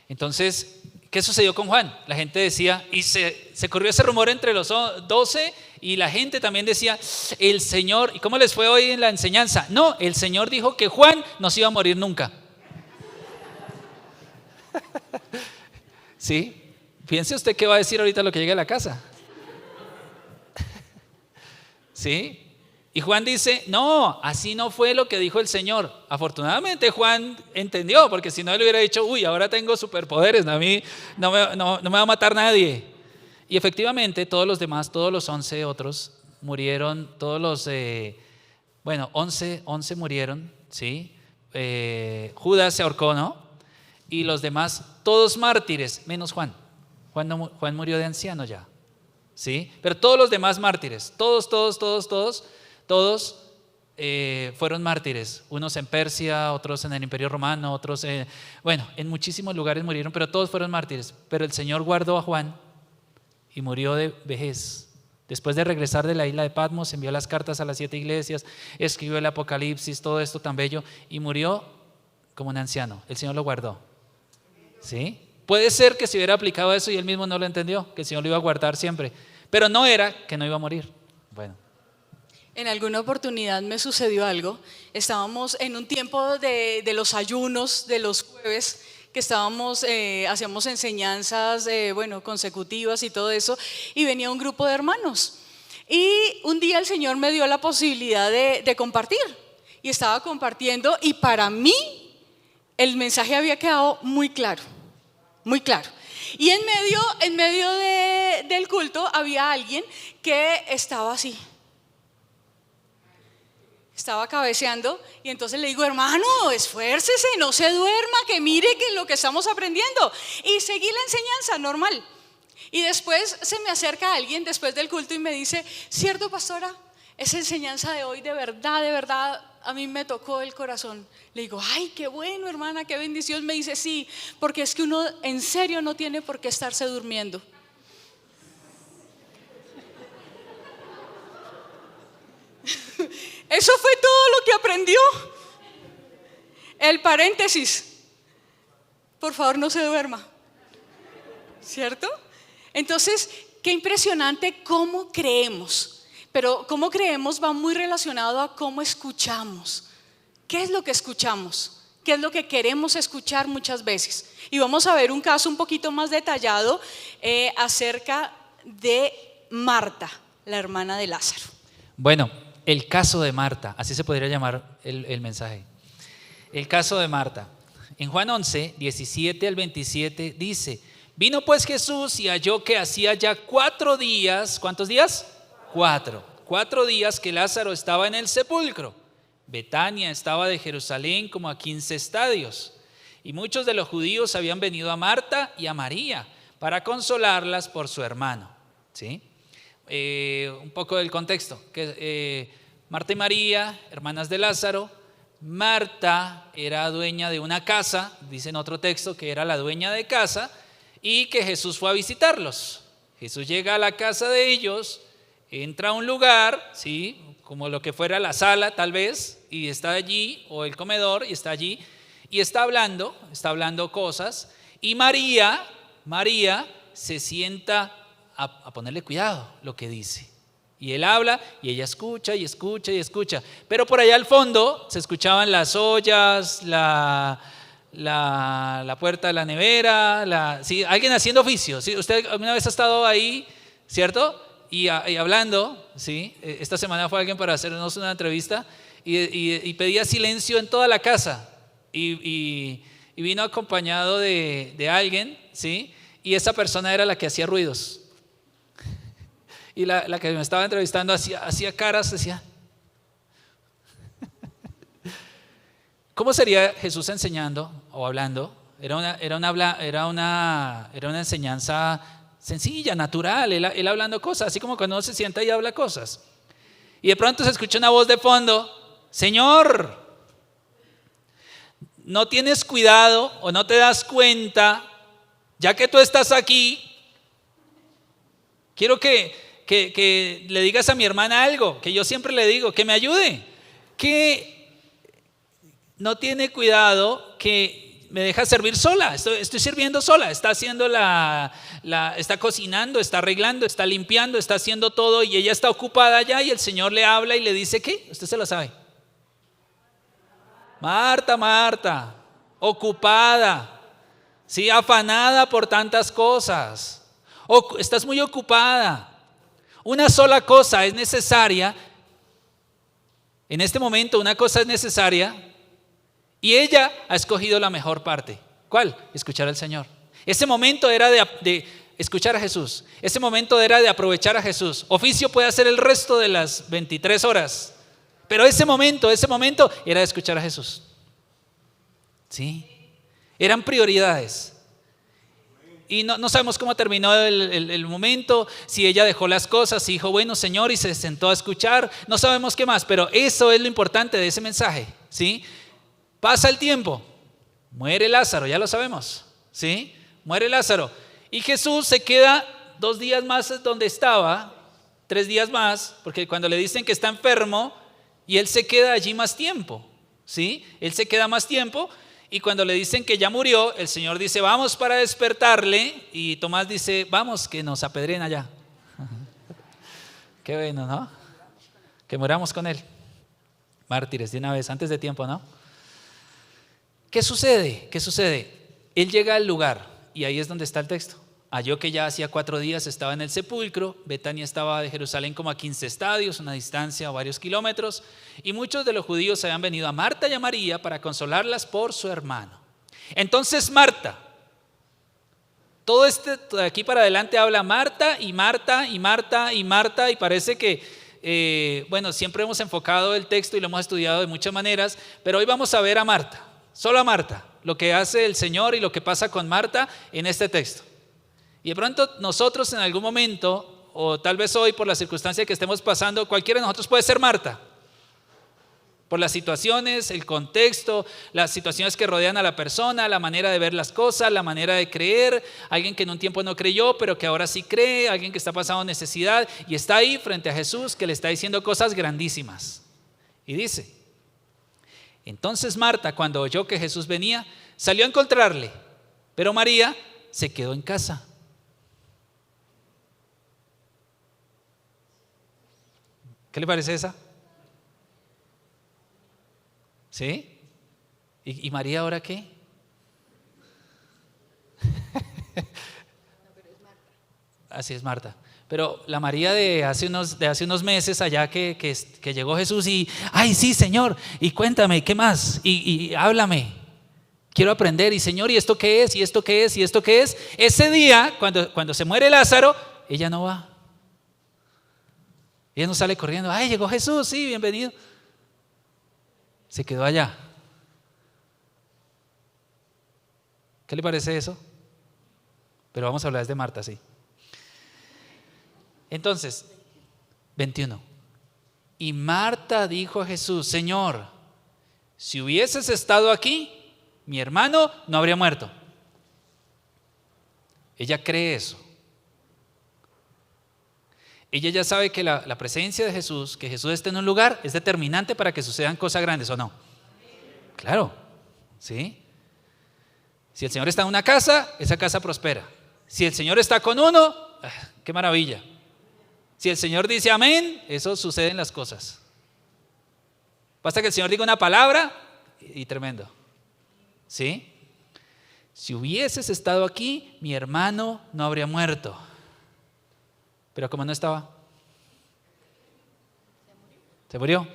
entonces, ¿qué sucedió con Juan? La gente decía, y se corrió ese rumor entre los 12 y la gente también decía, el Señor, ¿y cómo les fue hoy en la enseñanza? No, el Señor dijo que Juan no se iba a morir nunca. ¿Sí? Piense usted qué va a decir ahorita lo que llegue a la casa. ¿Sí? Y Juan dice, no, así no fue lo que dijo el Señor. Afortunadamente Juan entendió, porque si no él hubiera dicho, uy, ahora tengo superpoderes, a mí no me va a matar nadie. Y efectivamente todos los demás, todos los 11 otros murieron, 11 murieron, ¿sí? Judas se ahorcó, ¿no? Y los demás, todos mártires, menos Juan. Juan murió de anciano ya. ¿Sí? Pero todos los demás mártires, todos fueron mártires, unos en Persia, otros en el Imperio Romano, otros en muchísimos lugares murieron, pero todos fueron mártires. Pero el Señor guardó a Juan y murió de vejez. Después de regresar de la isla de Patmos, envió las cartas a las 7 iglesias, escribió el Apocalipsis, todo esto tan bello, y murió como un anciano. El Señor lo guardó. ¿Sí? Puede ser que se hubiera aplicado eso y él mismo no lo entendió, que el Señor lo iba a guardar siempre, pero no era que no iba a morir. Bueno. En alguna oportunidad me sucedió algo. Estábamos en un tiempo de los ayunos de los jueves, que hacíamos enseñanzas consecutivas y todo eso, y venía un grupo de hermanos. Y un día el Señor me dio la posibilidad de compartir, y estaba compartiendo, y para mí el mensaje había quedado muy claro. Muy claro. Y en medio del culto había alguien que estaba así. Estaba cabeceando y entonces le digo, hermano, esfuércese, no se duerma, que mire que lo que estamos aprendiendo. Y seguí la enseñanza normal. Y después se me acerca alguien después del culto y me dice, ¿cierto, pastora? Esa enseñanza de hoy de verdad, a mí me tocó el corazón. Le digo, ay, qué bueno, hermana, qué bendición. Me dice, sí, porque es que uno en serio no tiene por qué estarse durmiendo. Eso fue todo lo que aprendió. El paréntesis. Por favor, no se duerma. ¿Cierto? Entonces, qué impresionante cómo creemos. Pero cómo creemos va muy relacionado a cómo escuchamos. ¿Qué es lo que escuchamos? ¿Qué es lo que queremos escuchar muchas veces? Y vamos a ver un caso un poquito más detallado acerca de Marta, la hermana de Lázaro. Bueno, el caso de Marta, así se podría llamar el mensaje. El caso de Marta. En Juan 11, 17 al 27 dice: vino pues Jesús y halló que hacía ya 4 días, ¿cuántos días? 4 días que Lázaro estaba en el sepulcro. Betania estaba de Jerusalén como a 15 estadios. Y muchos de los judíos habían venido a Marta y a María para consolarlas por su hermano. ¿Sí? Un poco del contexto. Marta y María, hermanas de Lázaro. Marta era dueña de una casa, dice en otro texto que era la dueña de casa, y que Jesús fue a visitarlos. Jesús llega a la casa de ellos, entra a un lugar, ¿sí? Como lo que fuera la sala tal vez, y está allí, o el comedor, y está allí, y está hablando cosas, y María se sienta a ponerle cuidado lo que dice. Y él habla y ella escucha y escucha y escucha. Pero por allá al fondo se escuchaban las ollas, la puerta de la nevera, ¿sí? Alguien haciendo oficio. ¿Sí? Usted alguna vez ha estado ahí, ¿cierto? Y hablando, ¿sí? Esta semana fue alguien para hacernos una entrevista y pedía silencio en toda la casa. Y vino acompañado de alguien, ¿sí? Y esa persona era la que hacía ruidos. Y la que me estaba entrevistando hacía caras, decía. ¿Cómo sería Jesús enseñando o hablando? Era una enseñanza sencilla, natural. Él hablando cosas, así como cuando uno se sienta y habla cosas. Y de pronto se escucha una voz de fondo: Señor, ¿no tienes cuidado o no te das cuenta, ya que tú estás aquí? Quiero que le digas a mi hermana algo, que yo siempre le digo, que me ayude, que no tiene cuidado, que me deja servir sola, estoy sirviendo sola, está haciendo está cocinando, está arreglando, está limpiando, está haciendo todo y ella está ocupada allá y el Señor le habla y le dice, ¿qué? Usted se lo sabe. Marta, ocupada, sí, afanada por tantas cosas, estás muy ocupada. Una sola cosa es necesaria. En este momento una cosa es necesaria y ella ha escogido la mejor parte. ¿Cuál? Escuchar al Señor. Ese momento era de escuchar a Jesús. Ese momento era de aprovechar a Jesús. Oficio puede hacer el resto de las 23 horas, pero ese momento era de escuchar a Jesús. ¿Sí? Eran prioridades. Y no sabemos cómo terminó el momento, si ella dejó las cosas, si dijo, bueno, Señor, y se sentó a escuchar. No sabemos qué más, pero eso es lo importante de ese mensaje, ¿sí? Pasa el tiempo, muere Lázaro, ya lo sabemos, ¿sí? Muere Lázaro. Y Jesús se queda 2 días más donde estaba, 3 días más, porque cuando le dicen que está enfermo, y él se queda allí más tiempo, ¿sí? Él se queda más tiempo. Y cuando le dicen que ya murió, el Señor dice, vamos para despertarle. Y Tomás dice, vamos, que nos apedreen allá. Qué bueno, ¿no? Que muramos con él. Mártires de una vez, antes de tiempo, ¿no? ¿Qué sucede? Él llega al lugar, y ahí es donde está el texto. Halló que ya hacía 4 días estaba en el sepulcro. Betania estaba de Jerusalén como a 15 estadios, una distancia o varios kilómetros. Y muchos de los judíos habían venido a Marta y a María para consolarlas por su hermano. Entonces Marta, todo de aquí para adelante habla Marta y Marta y Marta y Marta. Y parece que, siempre hemos enfocado el texto y lo hemos estudiado de muchas maneras. Pero hoy vamos a ver a Marta, solo a Marta, lo que hace el Señor y lo que pasa con Marta en este texto. Y de pronto nosotros en algún momento, o tal vez hoy por la circunstancia que estemos pasando, cualquiera de nosotros puede ser Marta. Por las situaciones, el contexto, las situaciones que rodean a la persona, la manera de ver las cosas, la manera de creer. Alguien que en un tiempo no creyó, pero que ahora sí cree. Alguien que está pasando necesidad y está ahí frente a Jesús, que le está diciendo cosas grandísimas. Y dice, entonces Marta, cuando oyó que Jesús venía, salió a encontrarle, pero María se quedó en casa. ¿Qué le parece esa? ¿Sí? ¿Y María ahora qué? Así es Marta. Pero la María de hace unos meses allá que llegó Jesús y, ay, sí, Señor, y cuéntame, ¿qué más? Y háblame, quiero aprender, y Señor, ¿y esto qué es? ¿Y esto qué es? ¿Y esto qué es? Ese día, cuando se muere Lázaro, ella no va. Ella no sale corriendo, ay, llegó Jesús, sí, bienvenido. Se quedó allá. ¿Qué le parece eso? Pero vamos a hablar de Marta, sí. Entonces, 21. Y Marta dijo a Jesús, Señor, si hubieses estado aquí, mi hermano no habría muerto. Ella cree eso. Ella ya sabe que la presencia de Jesús, que Jesús esté en un lugar, es determinante para que sucedan cosas grandes, ¿o no? Claro, ¿sí? Si el Señor está en una casa, esa casa prospera. Si el Señor está con uno, ¡qué maravilla! Si el Señor dice amén, eso sucede en las cosas. Basta que el Señor diga una palabra y tremendo. ¿Sí? Si hubieses estado aquí, mi hermano no habría muerto. Pero como no estaba, se murió.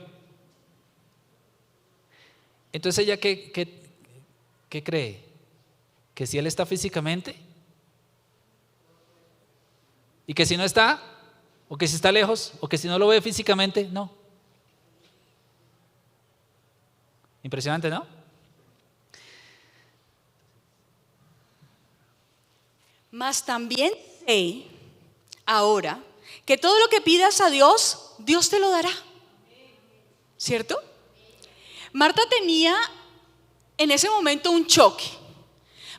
Entonces ella, ¿qué cree? ¿Que si él está físicamente? ¿Y que si no está? ¿O que si está lejos? ¿O que si no lo ve físicamente? No. Impresionante, ¿no? Mas también sé ahora que todo lo que pidas a Dios, Dios te lo dará. ¿Cierto? Marta tenía en ese momento un choque.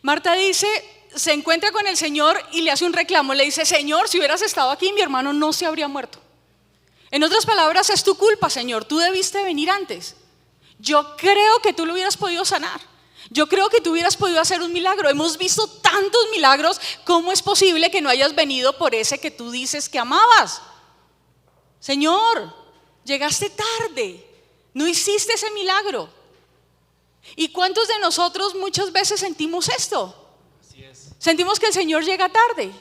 Marta dice, se encuentra con el Señor y le hace un reclamo. Le dice, Señor, si hubieras estado aquí, mi hermano no se habría muerto. En otras palabras, es tu culpa, Señor. Tú debiste venir antes. Yo creo que tú lo hubieras podido sanar. Yo creo que tú hubieras podido hacer un milagro. Hemos visto tantos milagros. ¿Cómo es posible que no hayas venido por ese que tú dices que amabas? Señor, llegaste tarde. No hiciste ese milagro. ¿Y cuántos de nosotros muchas veces sentimos esto? Así es. Sentimos que el Señor llega tarde.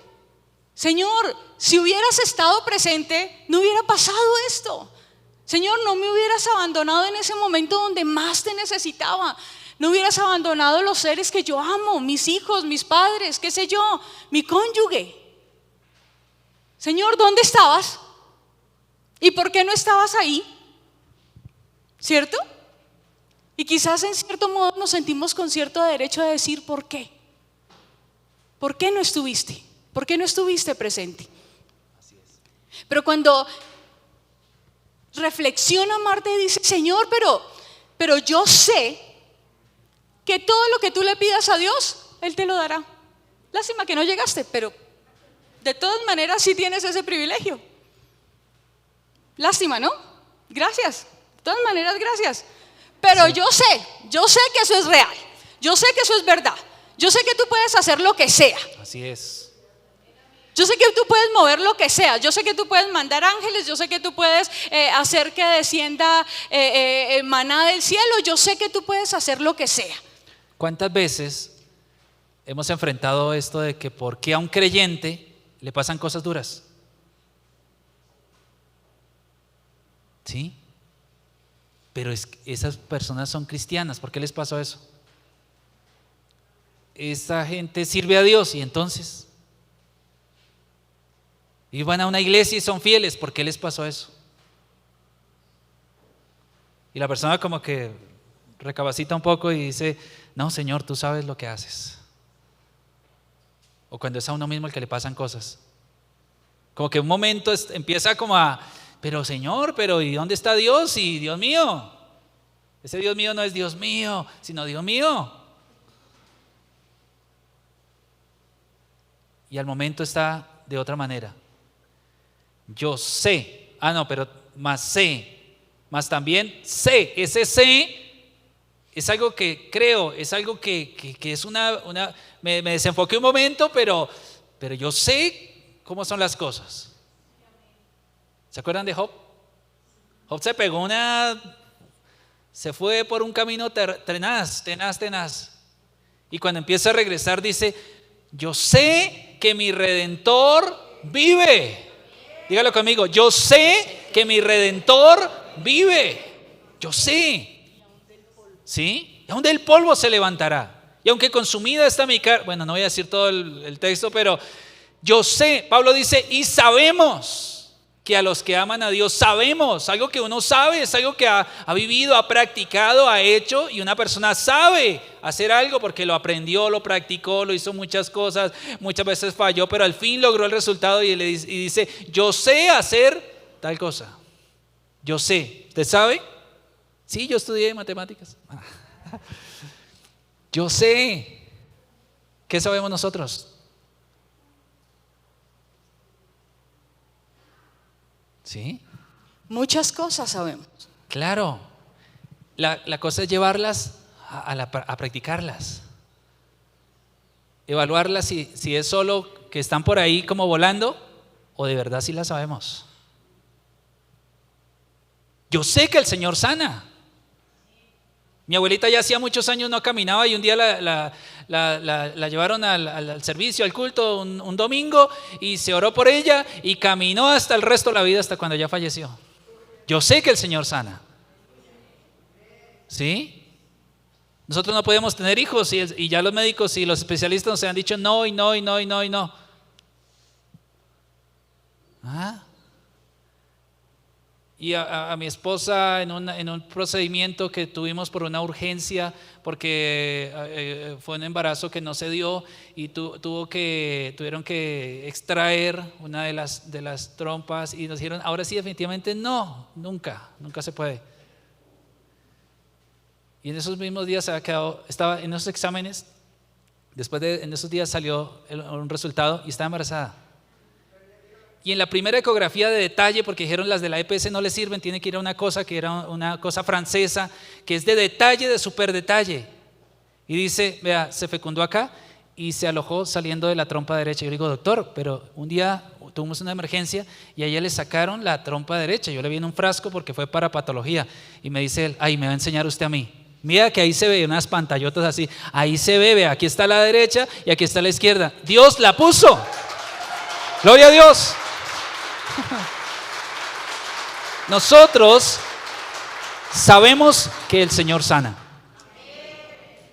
Señor, si hubieras estado presente, no hubiera pasado esto. Señor, no me hubieras abandonado en ese momento donde más te necesitaba. No hubieras abandonado los seres que yo amo, mis hijos, mis padres, qué sé yo, mi cónyuge. Señor, ¿dónde estabas? ¿Y por qué no estabas ahí? ¿Cierto? Y quizás en cierto modo nos sentimos con cierto derecho de decir ¿por qué? ¿Por qué no estuviste? ¿Por qué no estuviste presente? Así es. Pero cuando reflexiona Marta y dice, Señor, pero yo sé que todo lo que tú le pidas a Dios, Él te lo dará. Lástima que no llegaste, pero de todas maneras sí tienes ese privilegio. Lástima, ¿no? Gracias. De todas maneras, gracias. Pero sí. Yo sé que eso es real. Yo sé que eso es verdad. Yo sé que tú puedes hacer lo que sea. Así es. Yo sé que tú puedes mover lo que sea. Yo sé que tú puedes mandar ángeles. Yo sé que tú puedes hacer que descienda maná del cielo. Yo sé que tú puedes hacer lo que sea. ¿Cuántas veces hemos enfrentado esto de que por qué a un creyente le pasan cosas duras? ¿Sí? Pero esas personas son cristianas. ¿Por qué les pasó eso? Esa gente sirve a Dios y entonces y van a una iglesia y son fieles. ¿Por qué les pasó eso? Y la persona como que recapacita un poco y dice, no, Señor, tú sabes lo que haces. O cuando es a uno mismo el que le pasan cosas, como que un momento empieza como a, pero Señor, ¿y dónde está Dios? Y Dios mío, ese Dios mío no es Dios mío, sino Dios mío. Y al momento está de otra manera. Yo sé, más también sé, ese sé es algo que creo, es algo que es me desenfoqué un momento, pero yo sé cómo son las cosas. ¿Se acuerdan de Job? Job se fue por un camino tenaz. Y cuando empieza a regresar dice, yo sé que mi Redentor vive. Dígalo conmigo. Yo sé que mi Redentor vive. Yo sé. ¿Sí? Y aún del polvo se levantará. Y aunque consumida está mi carne. Bueno, no voy a decir todo el texto, pero yo sé. Pablo dice, y sabemos que a los que aman a Dios, sabemos, algo que uno sabe, es algo que ha vivido, ha practicado, ha hecho, y una persona sabe hacer algo porque lo aprendió, lo practicó, lo hizo muchas cosas, muchas veces falló, pero al fin logró el resultado y dice, yo sé hacer tal cosa. Yo sé. ¿Usted sabe? Sí, yo estudié matemáticas. Yo sé. ¿Qué sabemos nosotros? ¿Sí? Muchas cosas sabemos. Claro. La cosa es llevarlas a practicarlas. Evaluarlas si es solo que están por ahí como volando o de verdad sí las sabemos. Yo sé que el Señor sana. Mi abuelita ya hacía muchos años no caminaba y un día la llevaron al servicio, al culto, un domingo, y se oró por ella y caminó hasta el resto de la vida, hasta cuando ya falleció. Yo sé que el Señor sana. ¿Sí? Nosotros no podemos tener hijos y ya los médicos y los especialistas nos han dicho no y no y no y no y no. ¿Ah? Y a mi esposa en un procedimiento que tuvimos por una urgencia, porque fue un embarazo que no se dio y tuvieron que extraer una de las trompas y nos dijeron, ahora sí definitivamente no, nunca se puede. Y en esos mismos días estaba en esos exámenes, en esos días salió un resultado y estaba embarazada. Y en la primera ecografía de detalle, porque dijeron las de la EPS no le sirven, tiene que ir a una cosa que era una cosa francesa, que es de detalle, de súper detalle. Y dice, vea, se fecundó acá y se alojó saliendo de la trompa derecha. Yo le digo, doctor, pero un día tuvimos una emergencia y a ella le sacaron la trompa derecha. Yo le vi en un frasco porque fue para patología. Y me dice él, ay, me va a enseñar usted a mí. Mira que ahí se ve unas pantallotas así. Ahí se ve, vea, aquí está la derecha y aquí está la izquierda. Dios la puso. Gloria a Dios. Nosotros sabemos que el Señor sana.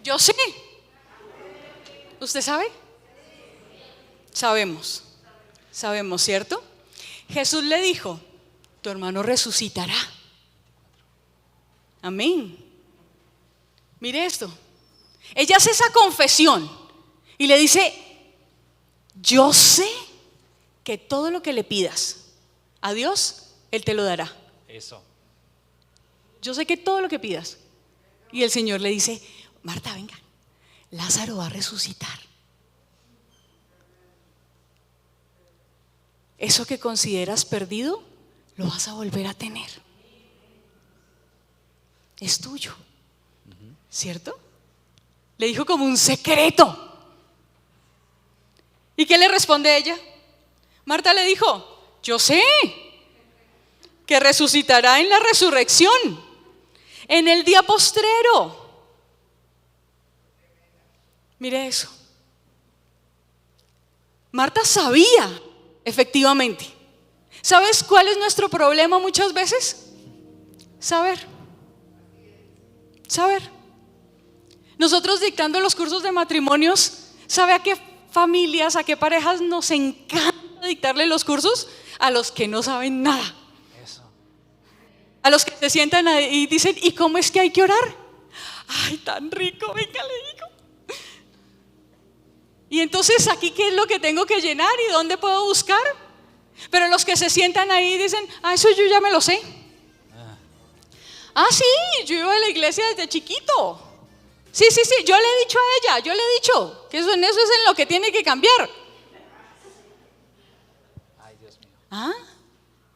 Yo sé. ¿Usted sabe? Sabemos, ¿cierto? Jesús le dijo, tu hermano resucitará. Amén. Mire esto. Ella hace esa confesión y le dice, yo sé que todo lo que le pidas a Dios, Él te lo dará. Eso. Yo sé que todo lo que pidas. Y el Señor le dice, Marta, venga, Lázaro va a resucitar. Eso que consideras perdido, lo vas a volver a tener. Es tuyo, ¿cierto? Le dijo como un secreto. ¿Y qué le responde ella? Marta le dijo, yo sé que resucitará en la resurrección, en el día postrero. Mire eso. Marta sabía, efectivamente. ¿Sabes cuál es nuestro problema muchas veces? Saber. Nosotros dictando los cursos de matrimonios, ¿sabe a qué familias, a qué parejas nos encanta dictarle los cursos? A los que no saben nada. Eso. A los que se sientan ahí y dicen, ¿y cómo es que hay que orar? Ay, tan rico, venga, le digo. Y entonces aquí, ¿qué es lo que tengo que llenar y dónde puedo buscar? Pero los que se sientan ahí dicen, eso yo ya me lo sé. Sí, yo iba a la iglesia desde chiquito. Sí, yo le he dicho a ella, que eso es en lo que tiene que cambiar. Ay, Dios mío.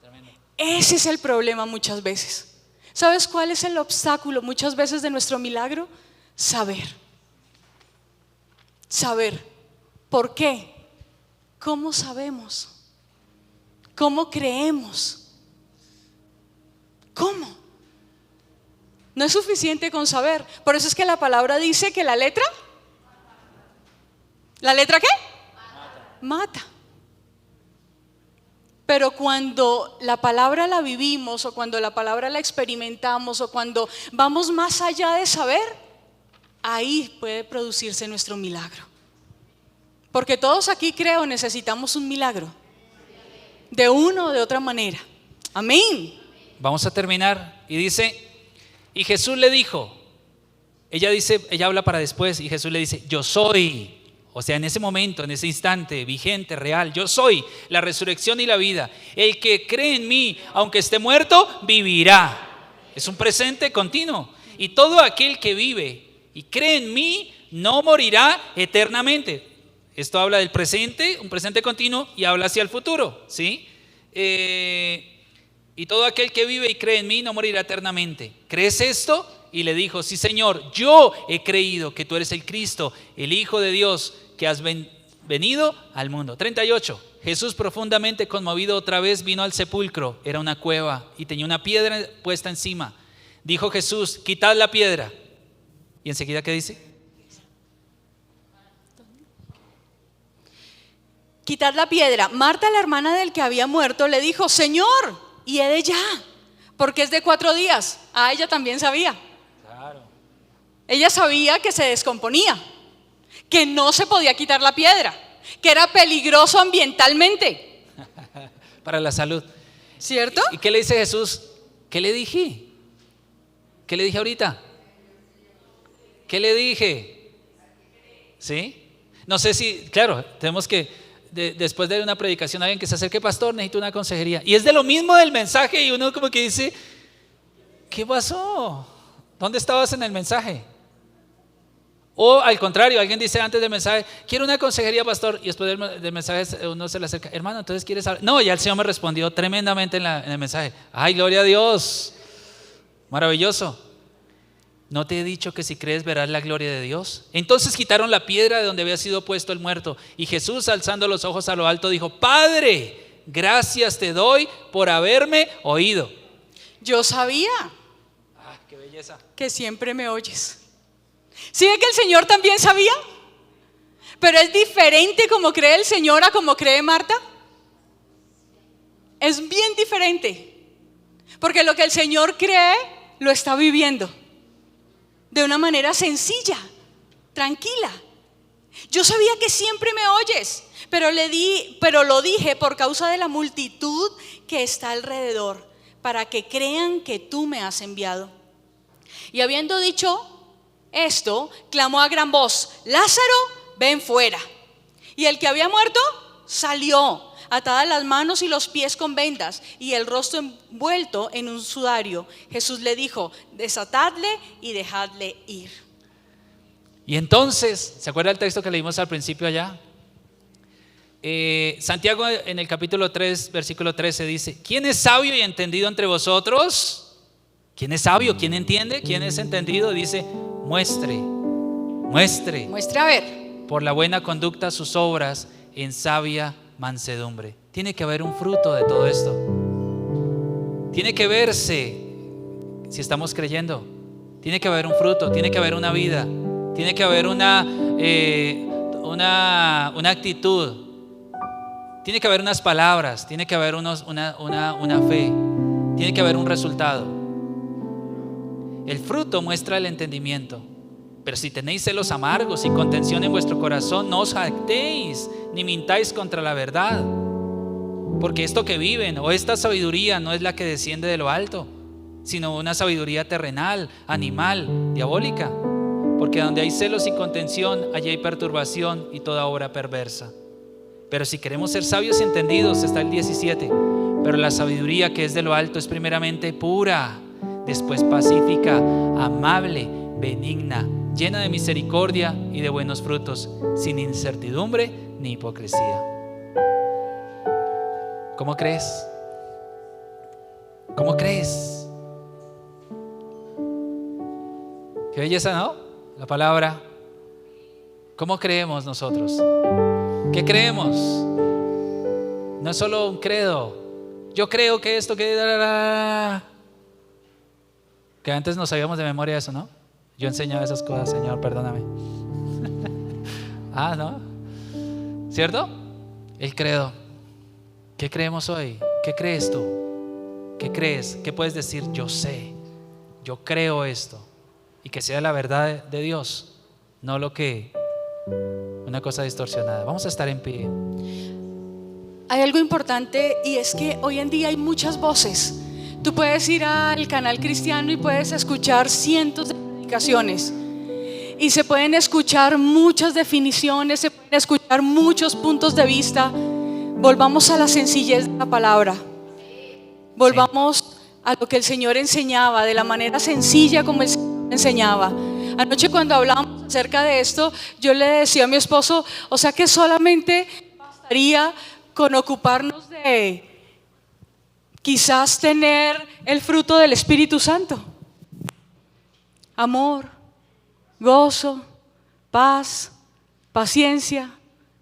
Tremendo. Ese es el problema muchas veces. ¿Sabes cuál es el obstáculo muchas veces de nuestro milagro? Saber. ¿Por qué? ¿Cómo sabemos? ¿Cómo creemos? ¿Cómo? No es suficiente con saber. Por eso es que la palabra dice que la letra. ¿La letra qué? Mata. Pero cuando la palabra la vivimos, o cuando la palabra la experimentamos, o cuando vamos más allá de saber, ahí puede producirse nuestro milagro. Porque todos aquí, creo, necesitamos un milagro, de una o de otra manera. Amén. Vamos a terminar. Y dice, y Jesús le dijo, ella habla para después, y Jesús le dice, yo soy. O sea, en ese momento, en ese instante, vigente, real, yo soy la resurrección y la vida. El que cree en mí, aunque esté muerto, vivirá. Es un presente continuo. Y todo aquel que vive y cree en mí, no morirá eternamente. Esto habla del presente, un presente continuo, y habla hacia el futuro, ¿sí? Y todo aquel que vive y cree en mí, no morirá eternamente. ¿Crees esto? Y le dijo, sí, Señor, yo he creído que tú eres el Cristo, el Hijo de Dios, que has venido al mundo. 38. Jesús, profundamente conmovido, otra vez vino al sepulcro. Era una cueva y tenía una piedra puesta encima. Dijo Jesús, quitad la piedra. Y enseguida, ¿qué dice? Quitad la piedra. Marta, la hermana del que había muerto, le dijo, Señor, y he de ya, porque es de 4 días. Ella también sabía. Claro. Ella sabía que se descomponía, que no se podía quitar la piedra, que era peligroso ambientalmente. Para la salud. ¿Cierto? ¿Y qué le dice Jesús? ¿Qué le dije? ¿Qué le dije ahorita? ¿Qué le dije? ¿Sí? No sé si, claro, tenemos que, después de una predicación, alguien que se acerque, pastor, necesito una consejería. Y es de lo mismo del mensaje, y uno como que dice, ¿qué pasó? ¿Dónde estabas en el mensaje? O al contrario, alguien dice antes del mensaje, quiero una consejería, pastor, y después del mensaje uno se le acerca, hermano, entonces ¿quieres hablar? No, ya el Señor me respondió tremendamente en el mensaje. Ay, gloria a Dios, maravilloso. ¿No te he dicho que si crees verás la gloria de Dios? Entonces quitaron la piedra de donde había sido puesto el muerto, y Jesús, alzando los ojos a lo alto, dijo, Padre, gracias te doy por haberme oído. Yo sabía Qué belleza. que siempre me oyes. ¿Sí ve que el Señor también sabía? Pero es diferente como cree el Señor a como cree Marta. Es bien diferente. Porque lo que el Señor cree, lo está viviendo de una manera sencilla, tranquila. Yo sabía que siempre me oyes, pero lo dije por causa de la multitud que está alrededor, para que crean que tú me has enviado. Y habiendo dicho esto, clamó a gran voz, Lázaro, ven fuera. Y el que había muerto salió, atadas las manos y los pies con vendas, y el rostro envuelto en un sudario. Jesús le dijo, desatadle y dejadle ir. Y entonces, ¿se acuerda el texto que leímos al principio allá? Santiago en el capítulo 3, versículo 13 dice, ¿quién es sabio y entendido entre vosotros? ¿Quién es sabio? ¿Quién entiende? ¿Quién es entendido? Dice, muestre A ver. por la buena conducta sus obras en sabia mansedumbre. Tiene que haber un fruto de todo esto. Tiene que verse si estamos creyendo. Tiene que haber un fruto, tiene que haber una vida, tiene que haber una actitud, tiene que haber unas palabras, tiene que haber una fe, tiene que haber un resultado. El fruto muestra el entendimiento. Pero si tenéis celos amargos y contención en vuestro corazón, no os jactéis ni mintáis contra la verdad, porque esto que viven o esta sabiduría no es la que desciende de lo alto, sino una sabiduría terrenal, animal, diabólica. Porque donde hay celos y contención, allí hay perturbación y toda obra perversa. Pero si queremos ser sabios y entendidos, está el 17. Pero la sabiduría que es de lo alto es primeramente pura, después pacífica, amable, benigna, llena de misericordia y de buenos frutos, sin incertidumbre ni hipocresía. ¿Cómo crees? ¿Cómo crees? Qué belleza, ¿no? La palabra. ¿Cómo creemos nosotros? ¿Qué creemos? No es solo un credo. Yo creo que esto, que antes no sabíamos de memoria eso, ¿no? Yo enseñaba esas cosas, Señor, perdóname. ¿No? ¿Cierto? El credo. ¿Qué creemos hoy? ¿Qué crees tú? ¿Qué crees? ¿Qué puedes decir? Yo sé, yo creo esto. Y que sea la verdad de Dios, no lo que una cosa distorsionada. Vamos a estar en pie. Hay algo importante y es que hoy en día hay muchas voces. Tú puedes ir al canal cristiano y puedes escuchar cientos de predicaciones y se pueden escuchar muchas definiciones, se pueden escuchar muchos puntos de vista. Volvamos a la sencillez de la palabra. Volvamos a lo que el Señor enseñaba, de la manera sencilla como el Señor enseñaba. Anoche cuando hablábamos acerca de esto, yo le decía a mi esposo, o sea que solamente bastaría con ocuparnos de quizás tener el fruto del Espíritu Santo: amor, gozo, paz, paciencia,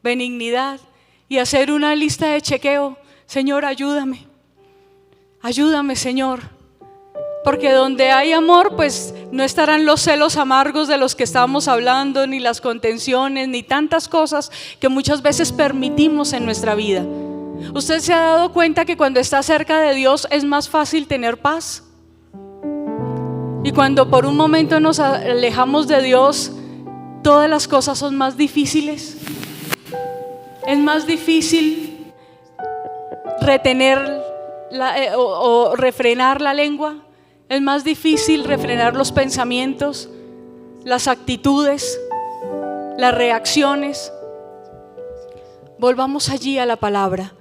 benignidad, y hacer una lista de chequeo. Señor, ayúdame, ayúdame, Señor, porque donde hay amor, pues no estarán los celos amargos de los que estábamos hablando, ni las contenciones, ni tantas cosas que muchas veces permitimos en nuestra vida. ¿Usted se ha dado cuenta que cuando está cerca de Dios es más fácil tener paz? Y cuando por un momento nos alejamos de Dios, todas las cosas son más difíciles. Es más difícil retener o refrenar la lengua. Es más difícil refrenar los pensamientos, las actitudes, las reacciones. Volvamos allí a la palabra.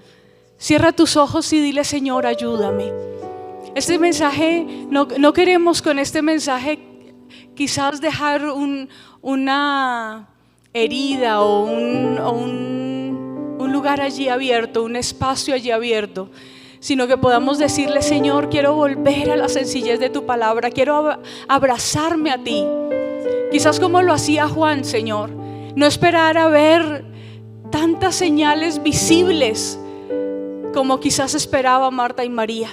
Cierra tus ojos y dile: Señor, ayúdame. Este mensaje, no queremos con este mensaje quizás dejar una herida o un lugar allí abierto, un espacio allí abierto, sino que podamos decirle: Señor, quiero volver a la sencillez de tu palabra, quiero abrazarme a ti. Quizás como lo hacía Juan, Señor, no esperar a ver tantas señales visibles como quizás esperaba Marta y María.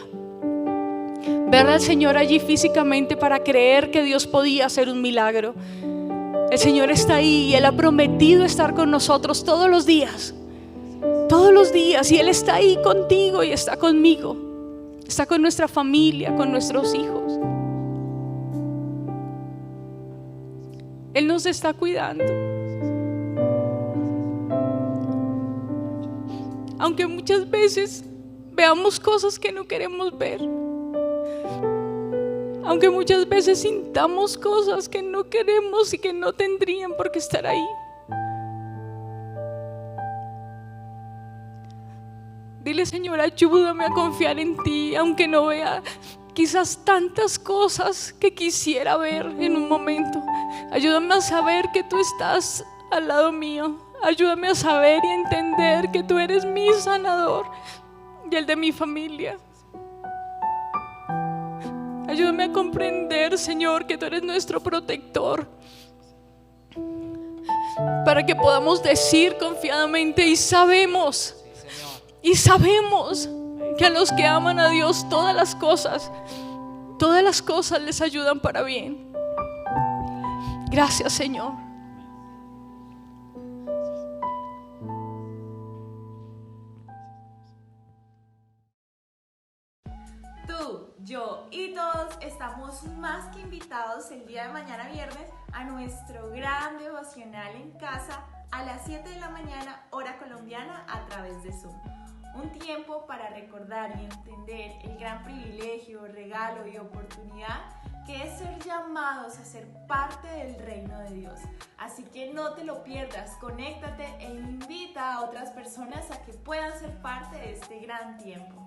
Ver al Señor allí físicamente para creer que Dios podía hacer un milagro. El Señor está ahí y Él ha prometido estar con nosotros todos los días. Todos los días, y Él está ahí contigo y está conmigo. Está con nuestra familia, con nuestros hijos. Él nos está cuidando. Aunque muchas veces veamos cosas que no queremos ver, aunque muchas veces sintamos cosas que no queremos y que no tendrían por qué estar ahí, dile: Señor, ayúdame a confiar en ti, aunque no vea quizás tantas cosas que quisiera ver en un momento. Ayúdame a saber que tú estás al lado mío. Ayúdame a saber y entender que tú eres mi sanador y el de mi familia. Ayúdame a comprender, Señor, que tú eres nuestro protector, para que podamos decir confiadamente: y sabemos que a los que aman a Dios todas las cosas les ayudan para bien. Gracias, Señor. Tú, yo y todos estamos más que invitados el día de mañana viernes a nuestro gran devocional en casa a las 7 de la mañana, hora colombiana, a través de Zoom. Un tiempo para recordar y entender el gran privilegio, regalo y oportunidad que es ser llamados a ser parte del reino de Dios. Así que no te lo pierdas, conéctate e invita a otras personas a que puedan ser parte de este gran tiempo.